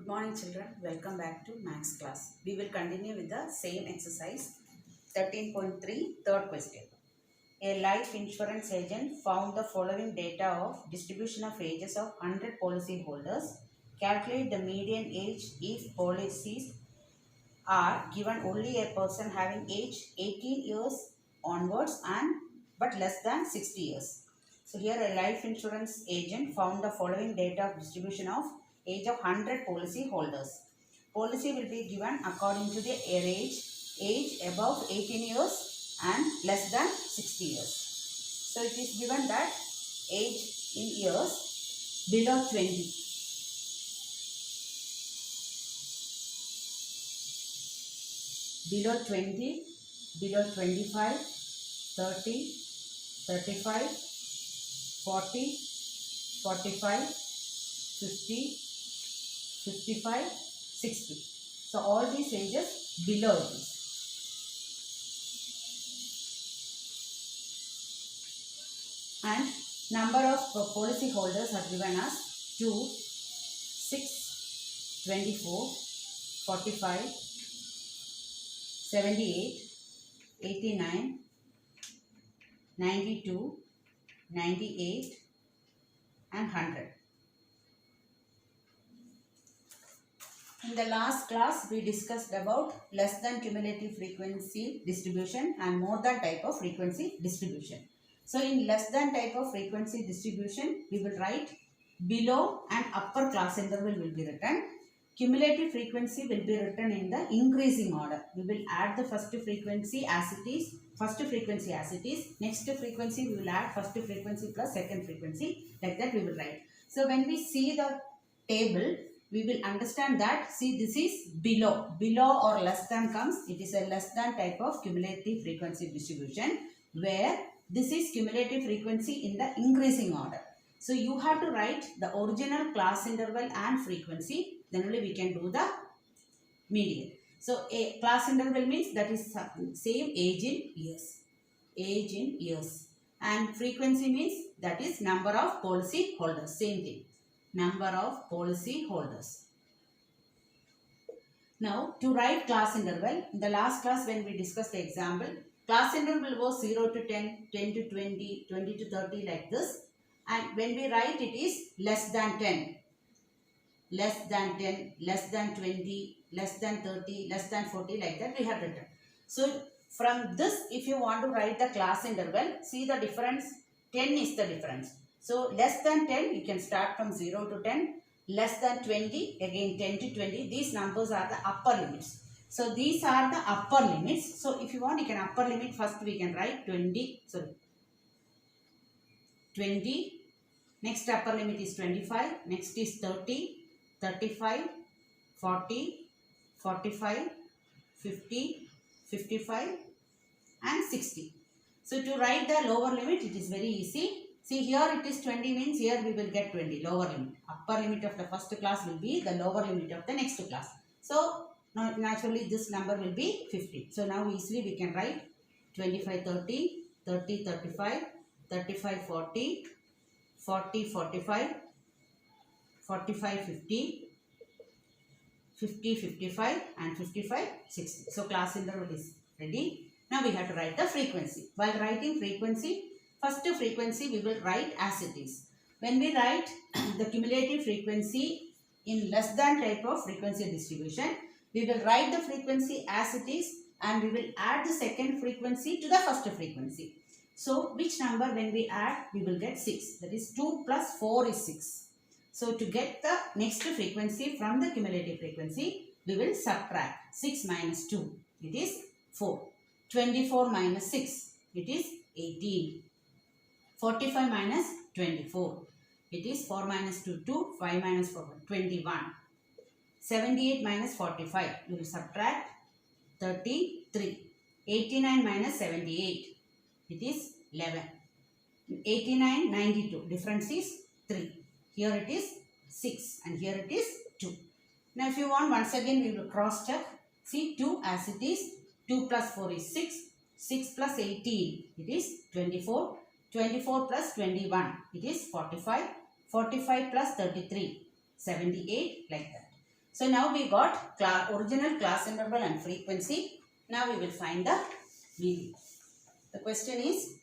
Good morning children, welcome back to Maths class. We will continue with the same exercise 13.3 third question. A life insurance agent found the following data of distribution of ages of 100 policy holders. Calculate the median age if policies are given only a person having age 18 years onwards and but less than 60 years. So here a life insurance agent found the following data of distribution of age of 100 policy holders. Policy will be given according to the age above 18 years and less than 60 years. So it is given that age in years below 20. Below 20, below 25, 30, 35, 40, 45, 50, 55, 60. So all these ages below this. And number of policy holders are given as 2, 6, 24, 45, 78, 89, 92, 98 and 100. In the last class, we discussed about less than cumulative frequency distribution and more than type of frequency distribution. So, in less than type of frequency distribution, we will write below and upper class interval will be written. Cumulative frequency will be written in the increasing order. We will add the first frequency as it is, next frequency we will add first frequency plus second frequency, like that we will write. So, when we see the table, we will understand that, see, this is below or less than comes, it is a less than type of cumulative frequency distribution, where this is cumulative frequency in the increasing order. So you have to write the original class interval and frequency, then only we can do the median. So a class interval means that is same age in years, and frequency means that is number of policy holders, same thing. Number of policy holders. Now, to write class interval, in the last class when we discussed the example, class interval was 0 to 10, 10 to 20, 20 to 30 like this. And when we write it is less than 10, less than 10, less than 20, less than 30, less than 40 like that we have written. So, from this if you want to write the class interval, see the difference, 10 is the difference. So, less than 10, you can start from 0 to 10. Less than 20, again 10 to 20. These numbers are the upper limits. So, these are the upper limits. So, if you want, you can upper limit first we can write 20. Next upper limit is 25. Next is 30, 35, 40, 45, 50, 55 and 60. So, to write the lower limit, it is very easy. See, here it is 20 means here we will get 20, lower limit. Upper limit of the first class will be the lower limit of the next class. So, now naturally this number will be 50. So, now easily we can write 25 30, 30 35, 35 40, 40 45, 45 50, 50 55 and 55 60. So, class interval is ready. Now, we have to write the frequency. While writing frequency, first frequency we will write as it is. When we write the cumulative frequency in less than type of frequency distribution, we will write the frequency as it is and we will add the second frequency to the first frequency. So, which number when we add, we will get 6. That is 2 plus 4 is 6. So, to get the next frequency from the cumulative frequency, we will subtract 6 minus 2. It is 4. 24 minus 6. It is 18. 45 minus 24. It is 4 minus 2, 2. 5 minus 4, 21. 78 minus 45. We will subtract 33. 89 minus 78. It is 11. 89, 92. Difference is 3. Here it is 6 and here it is 2. Now if you want, once again we will cross check. See, 2 as it is. 2 plus 4 is 6. 6 plus 18. It is 24. 24 plus 21. It is 45. 45 plus 33. 78 like that. So now we got original class interval and frequency. Now we will find the median. The question is,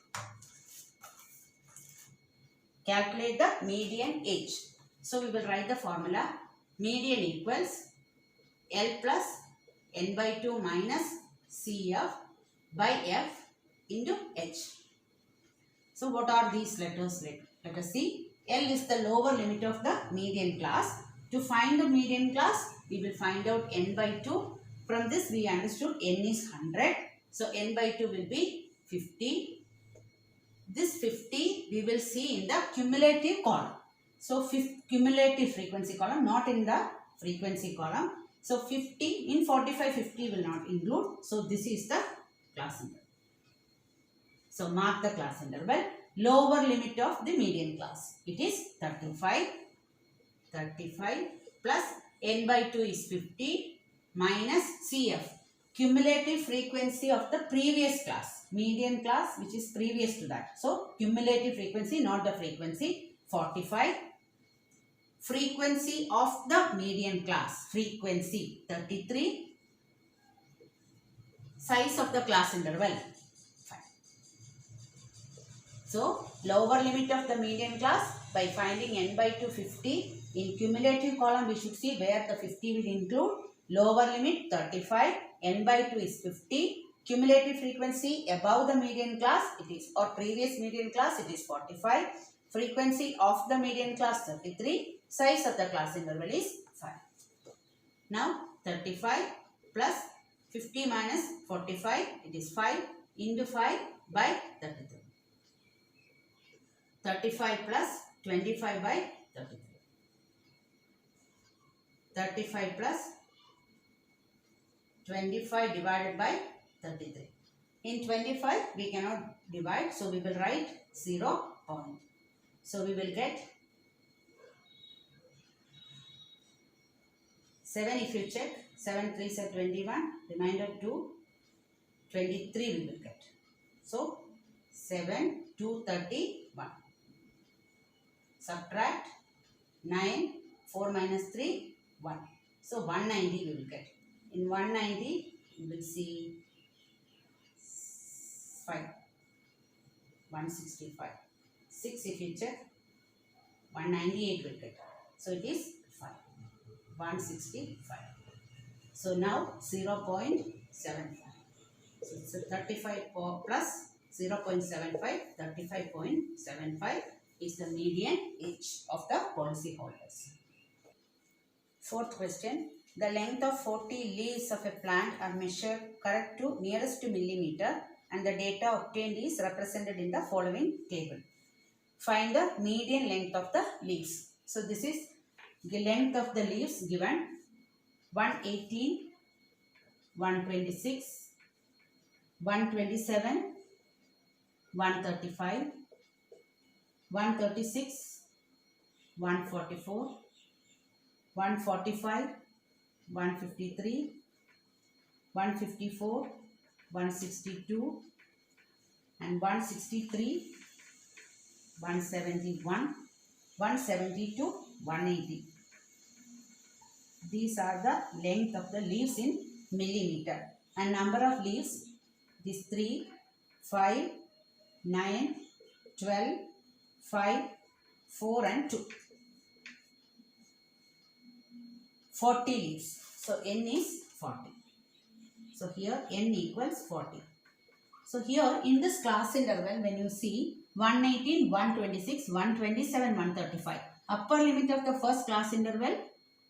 calculate the median age. So we will write the formula. Median equals L plus n by 2 minus CF by F into H. So what are these letters? Let us see. L is the lower limit of the median class. To find the median class, we will find out n by 2. From this we understood n is 100. So n by 2 will be 50. This 50 we will see in the cumulative column. So cumulative frequency column, not in the frequency column. So 50 in 45, 50 will not include. So this is the class interval. So mark the class interval. Lower limit of the median class. It is 35. 35 plus n by 2 is 50 minus CF. Cumulative frequency of the previous class. Median class which is previous to that. So cumulative frequency, not the frequency. 45. Frequency of the median class. Frequency 33. Size of the class interval 5. So lower limit of the median class by finding n by 2 50. In cumulative column we should see where the 50 will include. Lower limit 35. N by 2 is 50. Cumulative frequency above the median class it is, or previous median class it is 45. Frequency of the median class 33. Size of the class interval is 5. Now 35 plus 50 minus 45 it is 5 into 5 by 33. 35 plus 25 by 33. 35 plus 25 divided by 33. In 25 we cannot divide, so we will write 0 point. So we will get 7 if you check. 7 3s are 21. Remainder 2. 23 we will get. So 7 2 31. Subtract 9 4 minus 3 1. So 190 we will get. In 190 you will see 5. 165. 6 if you check. 198 will get. So it is 5. 165. So now 0.75. So it's a 35 plus 0.75. 35.75 is the median age of the policy holders. Fourth question. The length of 40 leaves of a plant are measured correct to nearest to millimeter and the data obtained is represented in the following table. Find the median length of the leaves. So this is the length of the leaves given 118, 126, 127, 135, 136, 144, 145, 153, 154, 162 and 163, 171, 172, 180. These are the length of the leaves in millimeter. And number of leaves is 3, 5, 9, 12, 5, 4 and 2. 40 leaves. So n is 40. So here n equals 40. So here in this class interval when you see 118, 126, 127, 135. Upper limit of the first class interval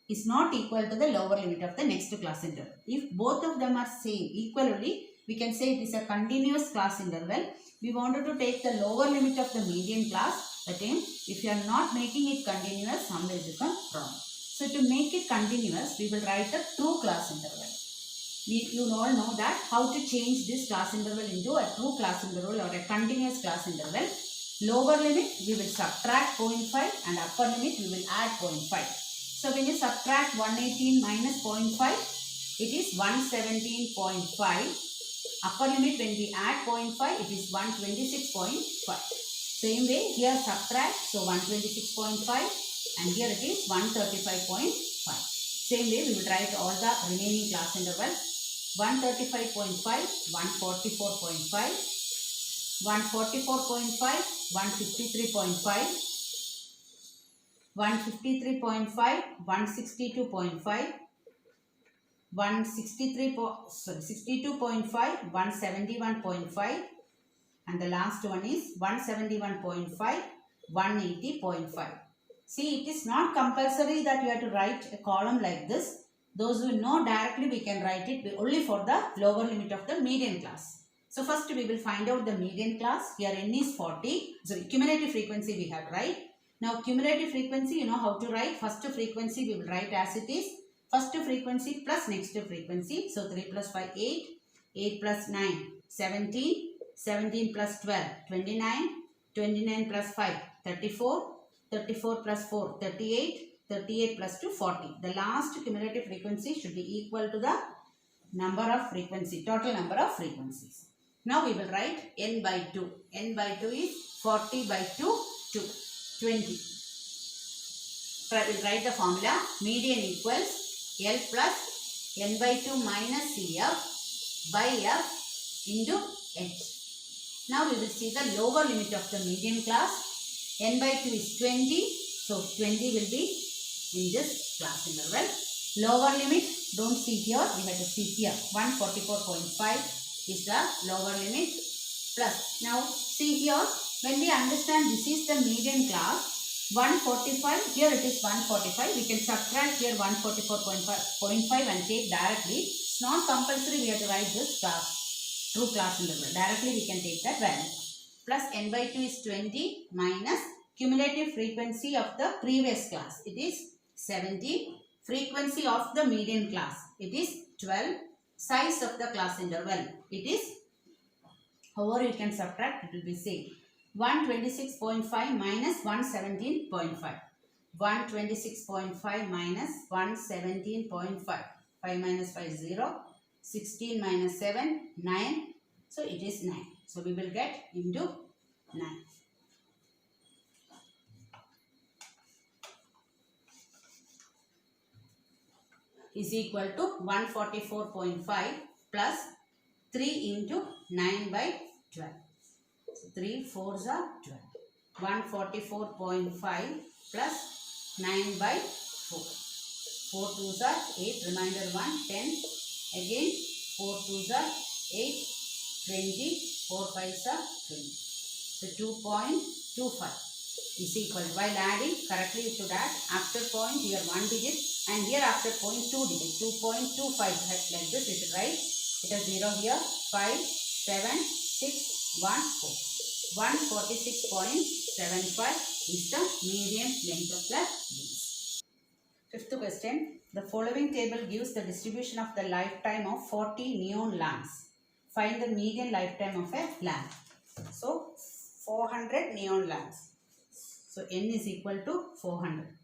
is not equal to the lower limit of the next class interval. If both of them are same equally, we can say it is a continuous class interval. We wanted to take the lower limit of the median class. That means if you are not making it continuous, some will become wrong. So to make it continuous, we will write a true class interval. You all know that how to change this class interval into a true class interval or a continuous class interval. Lower limit we will subtract 0.5 and upper limit we will add 0.5. So when you subtract 118 minus 0.5, it is 117.5. Upper limit when we add 0.5, it is 126.5. Same way here subtract, so 126.5 and here it is 135.5. Same way we will write all the remaining class intervals. 135.5, 144.5, 144.5, 153.5, 153.5, 162.5, 62.5, 171.5, and the last one is 171.5, 180.5. See, it is not compulsory that you have to write a column like this. Those who know directly, we can write it only for the lower limit of the median class. So first we will find out the median class. Here n is 40. So cumulative frequency we have right. Now cumulative frequency, you know how to write. First frequency we will write as it is. First frequency plus next frequency. So 3 plus 5, 8. 8 plus 9, 17. 17 plus 12, 29. 29 plus 5, 34. 34 plus 4, 38. 38 plus 2, 40. The last cumulative frequency should be equal to the number of frequency, total number of frequencies. Now we will write n by 2. n by 2 is 40 by 2, 20. We will write the formula. Median equals L plus n by 2 minus CF by F into H. Now we will see the lower limit of the median class. N by 2 is 20. So 20 will be in this class interval. Lower limit, don't see here, we have to see here. 144.5 is the lower limit. Plus, now see here, when we understand this is the median class, 145, here it is 145. We can subtract here 144.5 and take directly. It's not compulsory we have to write this class, true class interval. Directly we can take that value. Plus n by 2 is 20 minus cumulative frequency of the previous class. It is 70. Frequency of the median class. It is 12. Size of the class interval. It is, however you can subtract, it will be same. 126.5 minus 117.5. 126.5 minus 117.5. 5 minus 5 is 0. 16 minus 7, 9. So it is 9. So we will get into 9. Is equal to 144.5 plus 3 into 9 by 12. So 3 4s are 12. 144.5 plus 9 by 4. 4 2s are 8. Remainder 1, 10. Again 4 2s are 8. 20. 4 5s are 20. So 2.25 is equal to, while adding correctly you should add after point here 1 digit and here after point 2 digit. 2.25 like this you should write. It is 0 here. 5 7 6 1 4. 146.75 is the median length of the beans. Fifth question. The following table gives the distribution of the lifetime of 40 neon lamps. Find the median lifetime of a lamp. So 400 neon lamps. So n is equal to 400.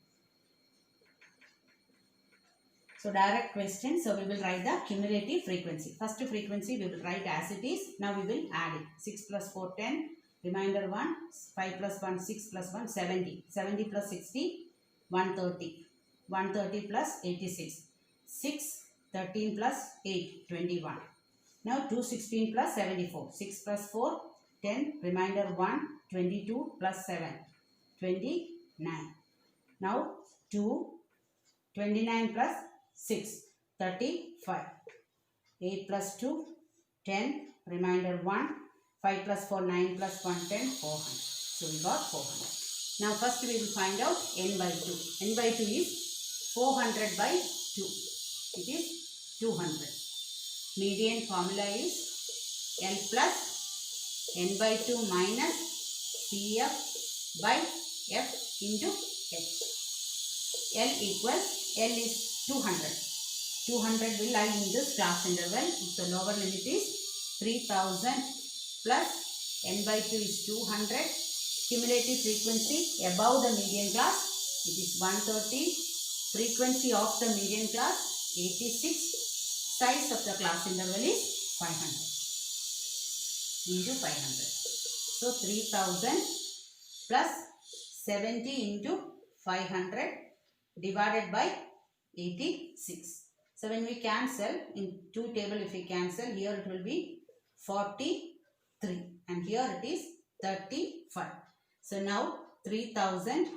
So direct question. So we will write the cumulative frequency. First frequency we will write as it is. Now we will add it. 6 plus 4, 10. Remainder 1. 5 plus 1, 6 plus 1, 70. 70 plus 60, 130. 130 plus 86. 6, 13 plus 8, 21. Now 216 plus 74. 6 plus 4, 10. Remainder 1, 22 plus 7. 29. Now 2, 29 plus 6, 35. 8 plus 2, 10. Remainder 1, 5 plus 4, 9 plus 1, 10, 400. So we got 400. Now first we will find out n by 2. n by 2 is 400 by 2. It is 200. Median formula is L plus n by 2 minus CF by F into H. L equals, L is 200. 200 will lie in this class interval. The lower limit is 3000 plus n by 2 is 200. Cumulative frequency above the median class, it is 130. Frequency of the median class, 86. Size of the class interval is 500 into 500. So 3000 plus 70 into 500 divided by 86. So when we cancel in 2 table, if we cancel, here it will be 43 and here it is 35. So now 3000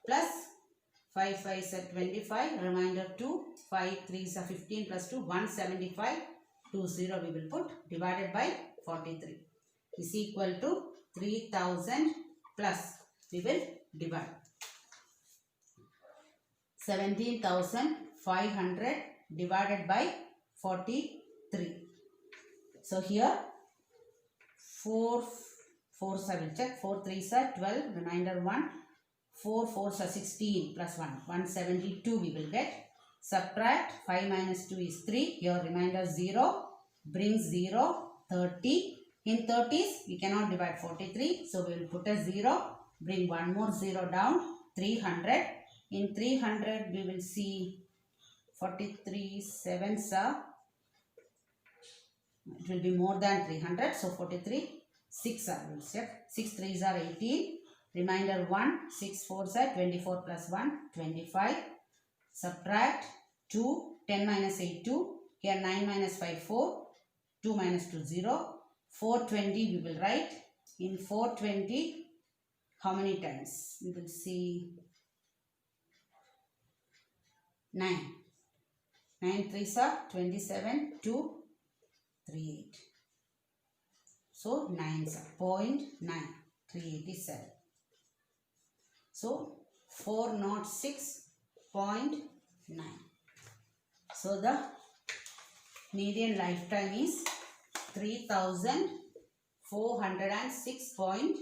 plus 5 5s are 25, remainder 2, 5 3s are 15 plus 2, 175, 20 we will put, divided by 43 is equal to 3000 plus, we will divide 17,500 divided by 43. So here 4 4s I will check, 4 3s are 12, remainder 1, 4 4s are 16 plus 1, 172 we will get. Subtract 5 minus 2 is 3, here remainder 0, brings 0, 30. In 30s we cannot divide 43, so we will put a 0, bring one more 0 down, 300. In 300 we will see 43 7s are, it will be more than 300, so 43 6 are, we will check, 6 3s are 18, remainder 1, 6 4s are 24 plus 1, 25, subtract 2, 10 minus 8 2, here 9 minus 5 4, 2 minus 2 0, 420 we will write. In 420 how many times? We will see 9. 9 3s are 27, 2, 3 8. So 9s are 0.9, 387. So 406.9. So the median lifetime is 3406.9.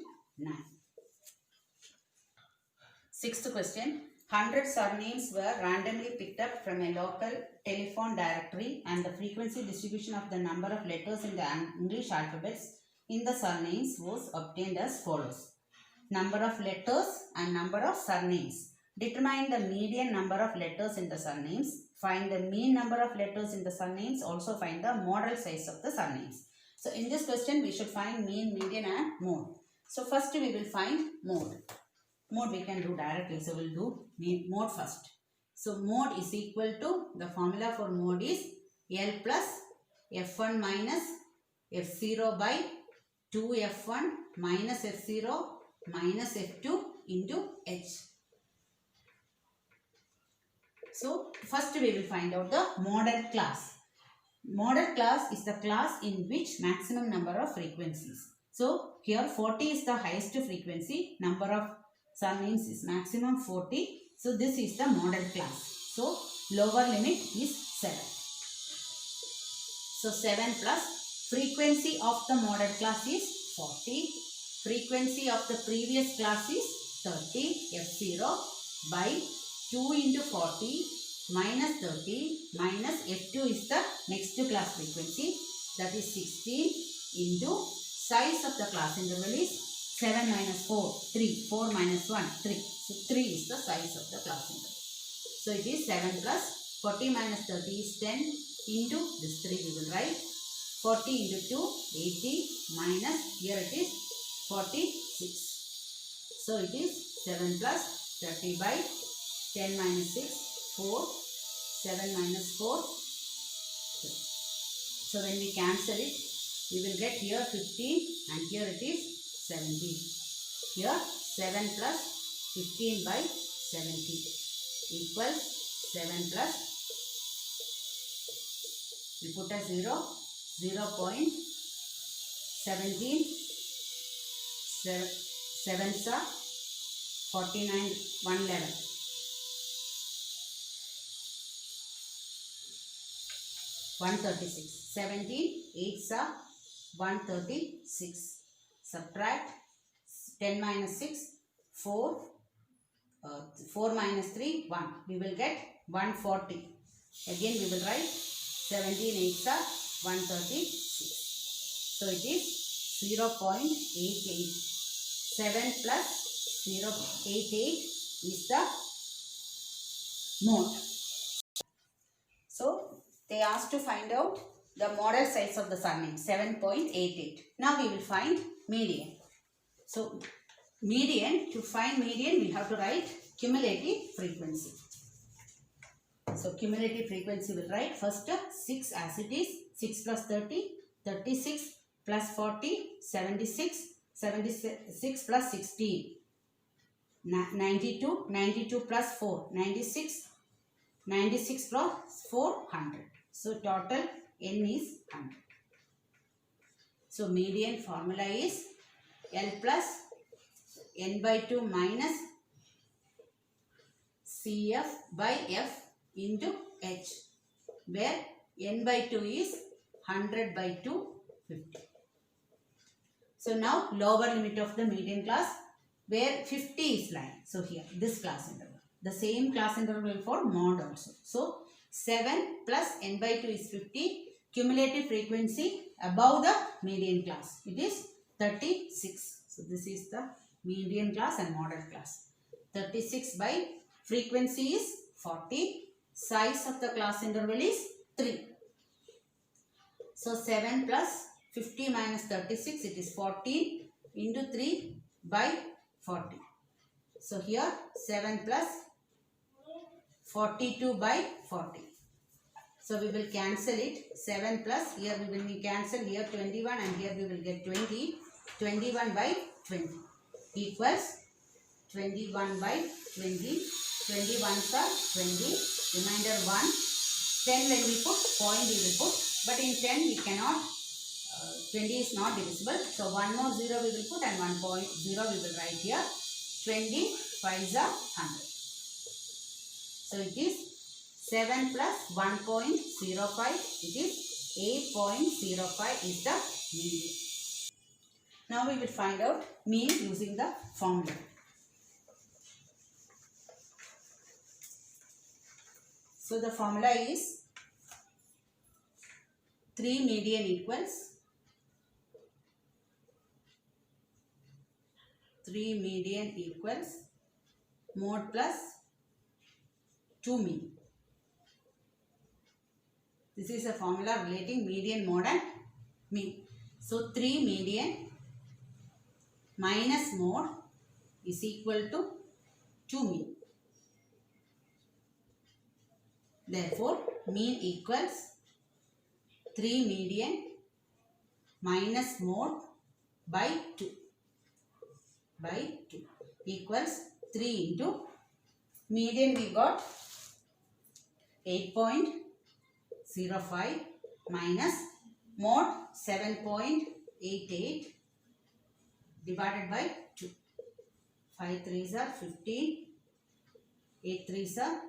Sixth question. 100 surnames were randomly picked up from a local telephone directory and the frequency distribution of the number of letters in the English alphabets in the surnames was obtained as follows. Number of letters and number of surnames. Determine the median number of letters in the surnames. Find the mean number of letters in the surnames. Also find the model size of the surnames. So in this question we should find mean, median and mode. So first we will find mode. Mode we can do directly. So we will do mode first. So mode is equal to, the formula for mode is L plus F1 minus F0 by 2F1 minus F0 minus F2 into H. So first we will find out the model class. Model class is the class in which maximum number of frequencies. So here 40 is the highest frequency, number of surnames is maximum 40. So this is the model class. So lower limit is 7. So 7 plus frequency of the model class is 40. Frequency of the previous class is 30, F0 by 2 into 40 minus 30 minus F2 is the next class frequency, that is 16 into size of the class interval is 7 minus 4, 3, 4 minus 1, 3. So 3 is the size of the class interval. So it is 7 plus 40 minus 30 is 10 into this 3 we will write. 40 into 2, 80 minus, here it is 46. So it is 7 plus 30 by 10 minus 6, 4, 7 minus 4, 3. So when we cancel it, we will get here 15 and here it is 17. Here 7 plus 15 by 70 equals 7 plus, we put a 0, 0.17, 7s are 49, 111. 136. 17, 8s are 136. Subtract 10 minus 6, 4, 4 minus 3, 1. We will get 140. Again we will write 17, 8s are 136. So it is 0.88. 7 plus 0.88 is the mode. So they asked to find out the model size of the surname, 7.88. Now we will find median. So median, to find median we have to write cumulative frequency. So cumulative frequency will write first 6 as it is. 6 plus 30, 36 plus 40, 76, 76 plus 16, 92, 92 plus 4, 96, 96 plus 4, 100. So total n is 100. So median formula is L plus n by 2 minus CF by F into H, where n by 2 is 100 by 2, 50. So now lower limit of the median class, where 50 is lying. So here this class interval. The same class interval for mod also. So 7 plus n by 2 is 50. Cumulative frequency above the median class, it is 36. So this is the median class and model class. 36 by frequency is 40. Size of the class interval is 3. So 7 plus 50 minus 36, it is 14 into 3 by 40. So here 7 plus 42 by 40. So we will cancel it. 7 plus, here we will cancel here 21 and here we will get 20. 21 by 20 equals 21 by 20. 21s are 20. Remainder 1. 10 when we put, point we will put. But in 10 we cannot, 20 is not divisible. So 1 more 0 we will put and 1 point 0 we will write here. 20 5s are 100. So it is 7 plus 1.05, it is 8.05 is the median. Now we will find out mean using the formula. So the formula is 3 median equals 3 median equals mode plus 2 mean. This is a formula relating median, mode and mean. So 3 median minus mode is equal to 2 mean. Therefore, mean equals 3 median minus mode by 2 equals 3 into median we got 8.05 minus mode 7.88 divided by 2. 5 3s are 15, 8 3s are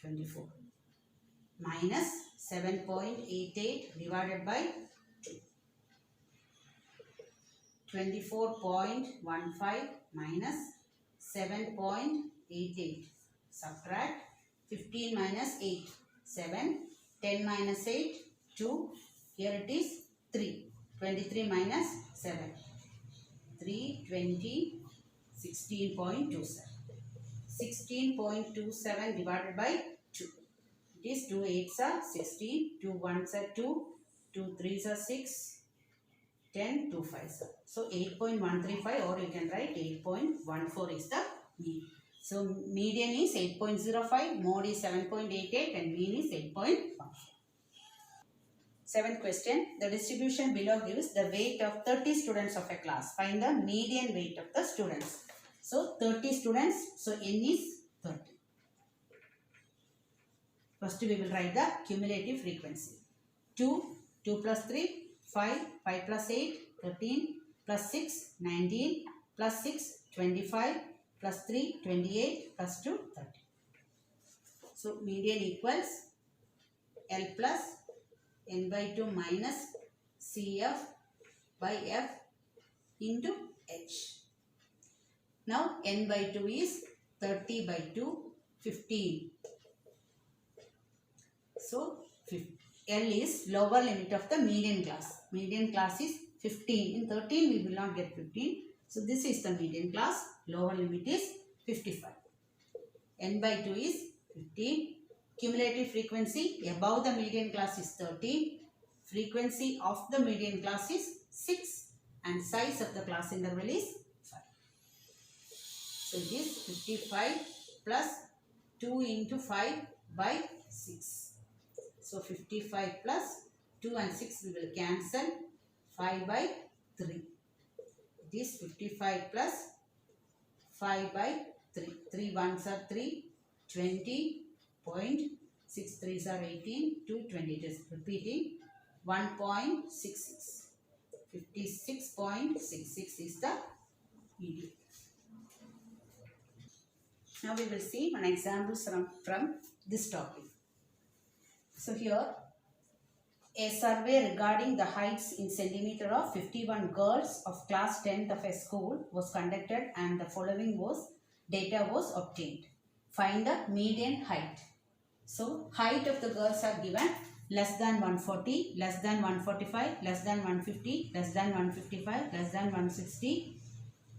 24 minus 7.88 divided by 2. 24.15 minus 7.88. Subtract 15 minus 8, 7. 10 minus 8, 2. Here it is 3. 23 minus 7. 3, 20, 16.27. 16.27 divided by 2. It is 2 8s are 16, 2 1s are 2, 2 3s are 6, 10, 2 5s are. So 8.135, or you can write 8.14 is the mean. So median is 8.05, mode is 7.88 and mean is 8.14. Seventh question, the distribution below gives the weight of 30 students of a class. Find the median weight of the students. So 30 students, so n is 30. First we will write the cumulative frequency. 2, 2 plus 3, 5, 5 plus 8, 13, plus 6, 19, plus 6, 25, plus 3, 28, plus 2, 30. So median equals L plus n by 2 minus CF by F into H. Now n by 2 is 30 by 2, 15. So L is lower limit of the median class. Median class is 15. In 13 we will not get 15. So this is the median class. Lower limit is 55. N by 2 is 15. Cumulative frequency above the median class is 30. Frequency of the median class is 6. And size of the class interval is 5. So it is 55 plus 2 into 5 by 6. So 55 plus 2 and 6 we will cancel. 5 by 3. It is 55 plus 5 by 3. 3 ones are 3. 20.6 threes are 18. 2 20. Just repeating. 1.66. 56.66 is the median. Now we will see one example from this topic. So here, a survey regarding the heights in centimeter of 51 girls of class 10th of a school was conducted and the following data was obtained. Find the median height. So height of the girls are given less than 140, less than 145, less than 150, less than 155, less than 160,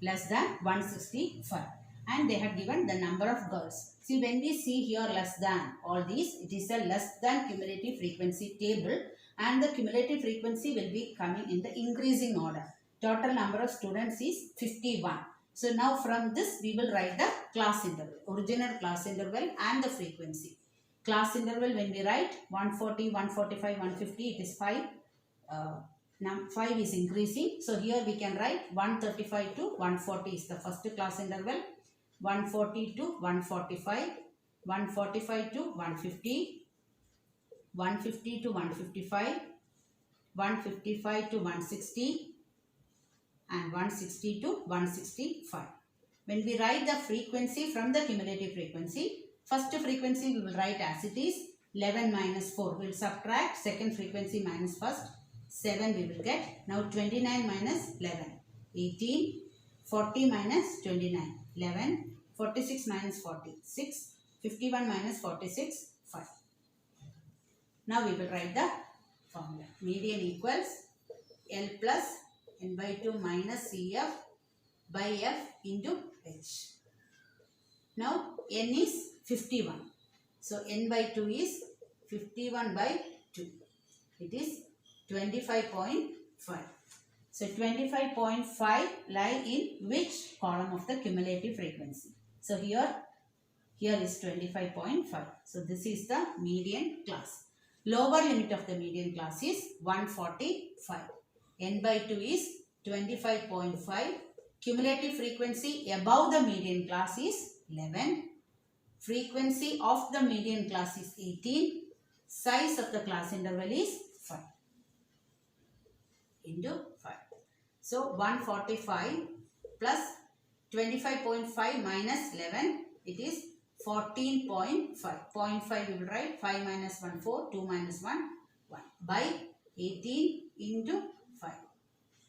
less than 165. And they have given the number of girls. See, when we see here less than all these, it is a less than cumulative frequency table, and the cumulative frequency will be coming in the increasing order. Total number of students is 51. So now from this we will write the class interval, original class interval and the frequency. Class interval, when we write 140, 145, 150, it is 5. 5 is increasing. So here we can write 135 to 140 is the first class interval. 140 to 145, 145 to 150, 150 to 155, 155 to 160, and 160 to 165. When we write the frequency from the cumulative frequency, first frequency we will write as it is 11 minus 4. We will subtract second frequency minus first. 7 we will get. Now 29 minus 11. 18. 40 minus 29. 11. 46 minus 46. 51 minus 46. 5. Now we will write the formula. Median equals L plus n by 2 minus CF by F into H. Now n is 51. So n by 2 is 51 by 2. It is 25.5. So 25.5 lie in which column of the cumulative frequency? So here is 25.5. So this is the median class. Lower limit of the median class is 145. N by 2 is 25.5. Cumulative frequency above the median class is 11. Frequency of the median class is 18. Size of the class interval is 5 into 5. So 145 plus 25.5 minus 11, it is 14.5. 0.5 we will write 5 minus 1 4, 2 minus 1 1 by 18 into 5.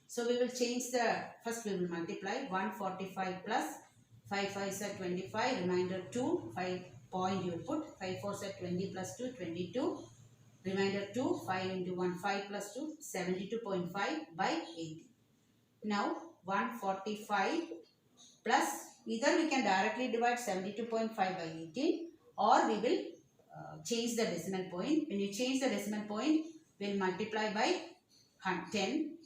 So we will change the, first we will multiply 145 plus 5 5s are 25, remainder 2, 5 point you will put, 5 4s are 20 plus 2, 22, remainder 2, 5 into 1, 5 plus 2, 72.5 by 80. Now 145 plus, either we can directly divide 72.5 by 18 or we will change the decimal point. When you change the decimal point, we will multiply by 10.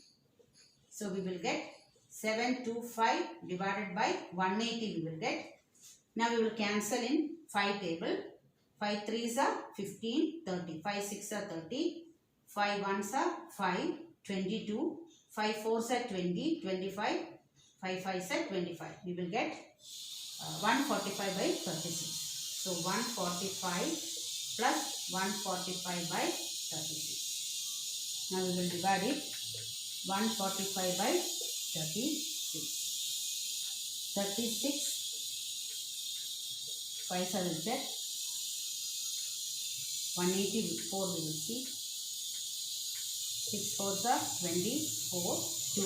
So we will get 725 divided by 180 we will get. Now we will cancel in 5 table. 5 3s are 15, 30. 5 6 are 30. 5 1s are 5, 22. 5 4s are 20, 25. 5 5s are 25. We will get 145 by 36. So 145 plus 145 by 36. Now we will divide it. 145 by 36. 36. 5 7 set. 184 we will see. 6 4s are 24. 2.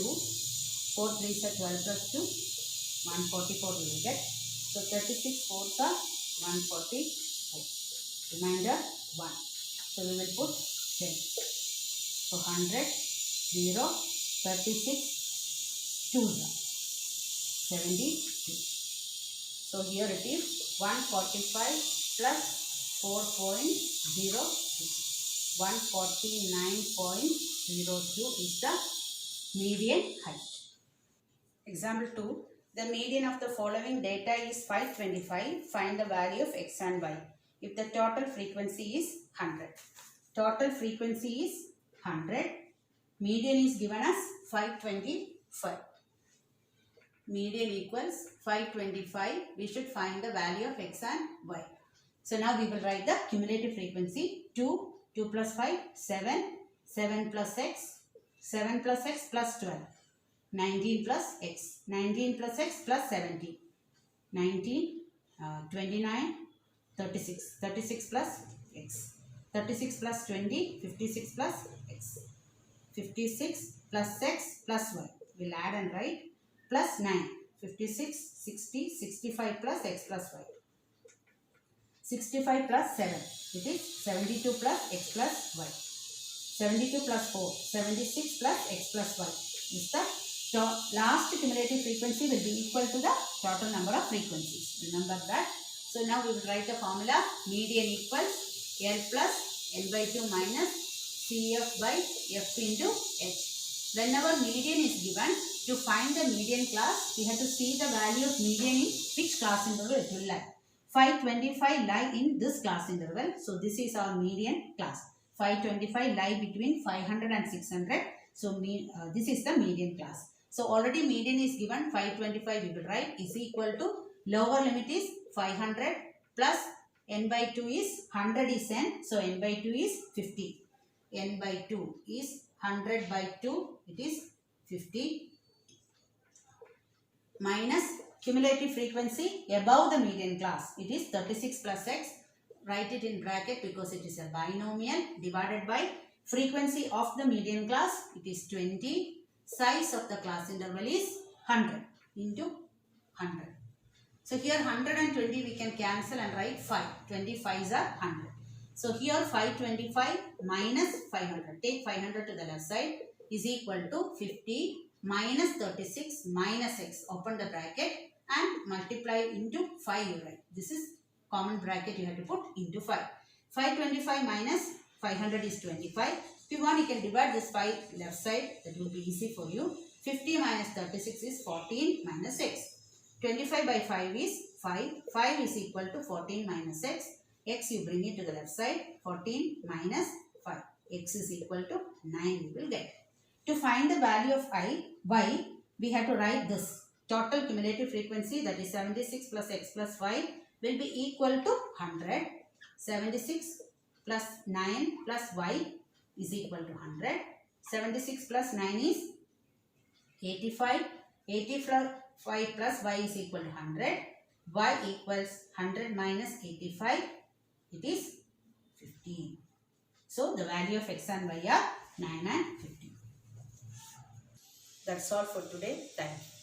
4 3s are 12 plus 2. 144 we will get. So 36 4s are 144. Remainder 1. So we will put 10. So 100, 0, 36, 2 72. So here it is 145 plus 4.02. 149.02 is the median height. Example 2. The median of the following data is 525. Find the value of x and y. if the total frequency is 100. Total frequency is 100. Median is given as 525. Median equals 525. We should find the value of x and y. So now we will write the cumulative frequency. 2, 2 plus 5, 7, 7 plus x, 7 plus x plus 12. 19 plus x, 19 plus x plus 17, 19, 29, 36, 36 plus x, 36 plus 20, 56 plus x, 56 plus x plus y. We'll add and write plus 9, 56, 60, 65 plus x plus y. 65 plus 7, it is 72 plus x plus y. 72 plus 4, 76 plus x plus y is the last cumulative frequency will be equal to the total number of frequencies. Remember that. So now we will write the formula. Median equals L plus L by 2 minus CF by F into H. Whenever median is given, to find the median class, we have to see the value of median in which class interval it will lie. 525 lie in this class interval. So this is our median class. 525 lie between 500 and 600. So this is the median class. So already median is given 525, we will write is equal to lower limit is 500 plus n by 2 is 100 is n. So n by 2 is 50. N by 2 is 100 by 2, it is 50 minus cumulative frequency above the median class. It is 36 plus x. Write it in bracket because it is a binomial, divided by frequency of the median class. It is 20. Size of the class interval is 100 into 100. So here 120 we can cancel and write 5. 25s are 100. So here 525 minus 500. Take 500 to the left side is equal to 50 minus 36 minus x. Open the bracket and multiply into 5 you write. This is common bracket you have to put into 5. 525 minus 500 is 25. If you want, you can divide this by left side. That will be easy for you. 50 minus 36 is 14 minus x. 25 by 5 is 5. 5 is equal to 14 minus x. X you bring it to the left side. 14 minus 5. X is equal to 9 you will get. To find the value of y, we have to write this. Total cumulative frequency, that is 76 plus x plus 5 will be equal to 100. 76 plus 9 plus y is equal to 100. 76 plus 9 is 85. 85 plus y is equal to 100. Y equals 100 minus 85. It is 15. So the value of x and y are 9 and 15. That's all for today. Thank you.